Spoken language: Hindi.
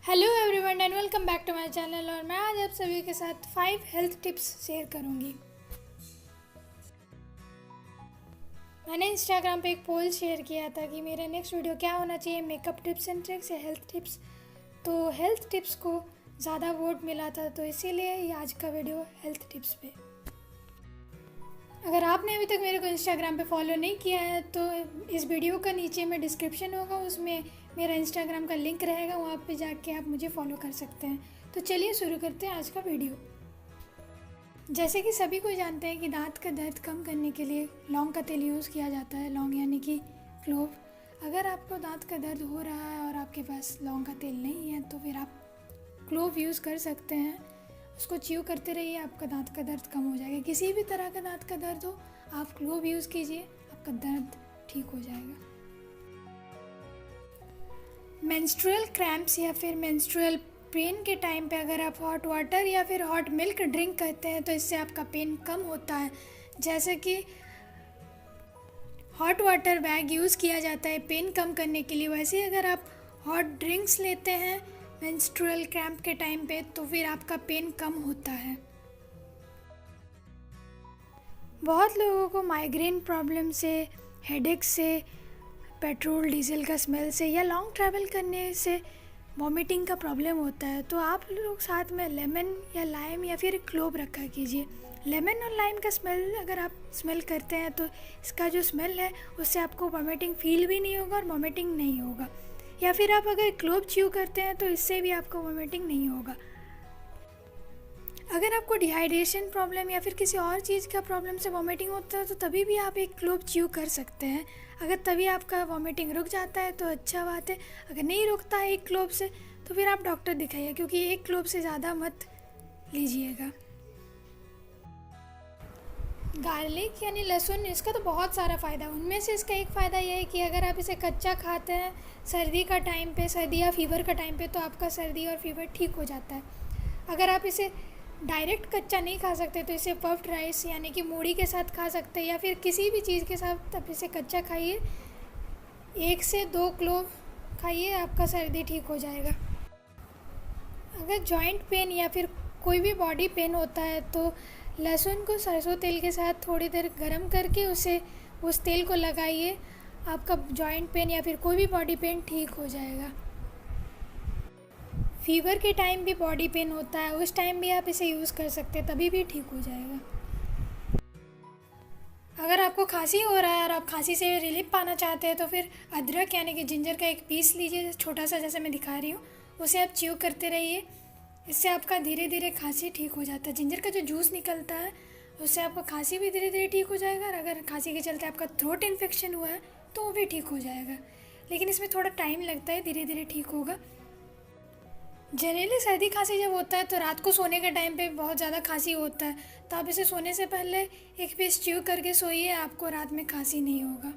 Hello everyone and welcome back to my channel. और मैं आज आप सभी के साथ 5 हेल्थ टिप्स शेयर करूंगी। मैंने इंस्टाग्राम पे एक पोल शेयर किया था कि मेरा नेक्स्ट वीडियो क्या होना चाहिए, मेकअप टिप्स एंड ट्रिक्स या हेल्थ टिप्स। तो हेल्थ टिप्स को ज़्यादा वोट मिला था, तो इसीलिए ये आज का वीडियो हेल्थ टिप्स पे। अगर आपने अभी तक मेरे को इंस्टाग्राम पे फॉलो नहीं किया है तो इस वीडियो का नीचे में डिस्क्रिप्शन होगा, उसमें मेरा इंस्टाग्राम का लिंक रहेगा, वहाँ पे जाके आप मुझे फॉलो कर सकते हैं। तो चलिए शुरू करते हैं आज का वीडियो। जैसे कि सभी कोई जानते हैं कि दांत का दर्द कम करने के लिए लौंग का तेल यूज़ किया जाता है। लौंग यानी कि क्लोव। अगर आपको दांत का दर्द हो रहा है और आपके पास लौंग का तेल नहीं है तो फिर आप क्लोव यूज़ कर सकते हैं। उसको च्यू करते रहिए, आपका दांत का दर्द कम हो जाएगा। किसी भी तरह का दांत का दर्द हो, आप क्लोव यूज़ कीजिए, आपका दर्द ठीक हो जाएगा। मेंस्ट्रुअल क्रैम्प्स या फिर मेंस्ट्रुअल पेन के टाइम पे अगर आप हॉट वाटर या फिर हॉट मिल्क ड्रिंक करते हैं तो इससे आपका पेन कम होता है। जैसे कि हॉट वाटर बैग यूज़ किया जाता है पेन कम करने के लिए, वैसे ही अगर आप हॉट ड्रिंक्स लेते हैं मेंस्ट्रुअल क्रैम्प के टाइम पे तो फिर आपका पेन कम होता है। बहुत लोगों को माइग्रेन प्रॉब्लम से, हेडेक से, पेट्रोल डीजल का स्मेल से या लॉन्ग ट्रैवल करने से वॉमिटिंग का प्रॉब्लम होता है। तो आप लोग साथ में लेमन या लाइम या फिर क्लोव रखा कीजिए। लेमन और लाइम का स्मेल अगर आप स्मेल करते हैं तो इसका जो स्मेल है उससे आपको वॉमिटिंग फील भी नहीं होगा और वॉमिटिंग नहीं होगा। या फिर आप अगर क्लोव च्यू करते हैं तो इससे भी आपको वॉमिटिंग नहीं होगा। अगर आपको डिहाइड्रेशन प्रॉब्लम या फिर किसी और चीज़ का प्रॉब्लम से वॉमिटिंग होता है तो तभी भी आप एक क्लोव च्यू कर सकते हैं। अगर तभी आपका वॉमिटिंग रुक जाता है तो अच्छा बात है। अगर नहीं रुकता है एक क्लोव से तो फिर आप डॉक्टर दिखाइए, क्योंकि एक क्लोव से ज़्यादा मत लीजिएगा। गार्लिक यानी लहसुन, इसका तो बहुत सारा फ़ायदा। उनमें से इसका एक फ़ायदा यह है कि अगर आप इसे कच्चा खाते हैं सर्दी का टाइम पे, सर्दी या फीवर का टाइम पे, तो आपका सर्दी और फीवर ठीक हो जाता है। अगर आप इसे डायरेक्ट कच्चा नहीं खा सकते तो इसे पफ्ड राइस यानी कि मूढ़ी के साथ खा सकते हैं या फिर किसी भी चीज़ के साथ आप इसे कच्चा खाइए। 1 से 2 क्लोव खाइए, आपका सर्दी ठीक हो जाएगा। अगर जॉइंट पेन या फिर कोई भी बॉडी पेन होता है तो लहसुन को सरसों तेल के साथ थोड़ी देर गरम करके उस तेल को लगाइए, आपका जॉइंट पेन या फिर कोई भी बॉडी पेन ठीक हो जाएगा। फीवर के टाइम भी बॉडी पेन होता है, उस टाइम भी आप इसे यूज़ कर सकते हैं, तभी भी ठीक हो जाएगा। अगर आपको खांसी हो रहा है और आप खांसी से रिलीफ पाना चाहते हैं तो फिर अदरक यानी कि जिंजर का एक पीस लीजिए, छोटा सा जैसे मैं दिखा रही हूँ, उसे आप च्यू करते रहिए। इससे आपका धीरे धीरे खांसी ठीक हो जाता है। जिंजर का जो जूस निकलता है उससे आपका खांसी भी धीरे धीरे ठीक हो जाएगा। और अगर खांसी के चलते आपका थ्रोट इन्फेक्शन हुआ है तो वो भी ठीक हो जाएगा, लेकिन इसमें थोड़ा टाइम लगता है, धीरे धीरे ठीक होगा। जनरली सर्दी खांसी जब होता है तो रात को सोने के टाइम पे बहुत ज़्यादा खांसी होता है, तो आप इसे सोने से पहले एक पीस च्यू करके सोइए, आपको रात में खांसी नहीं होगा।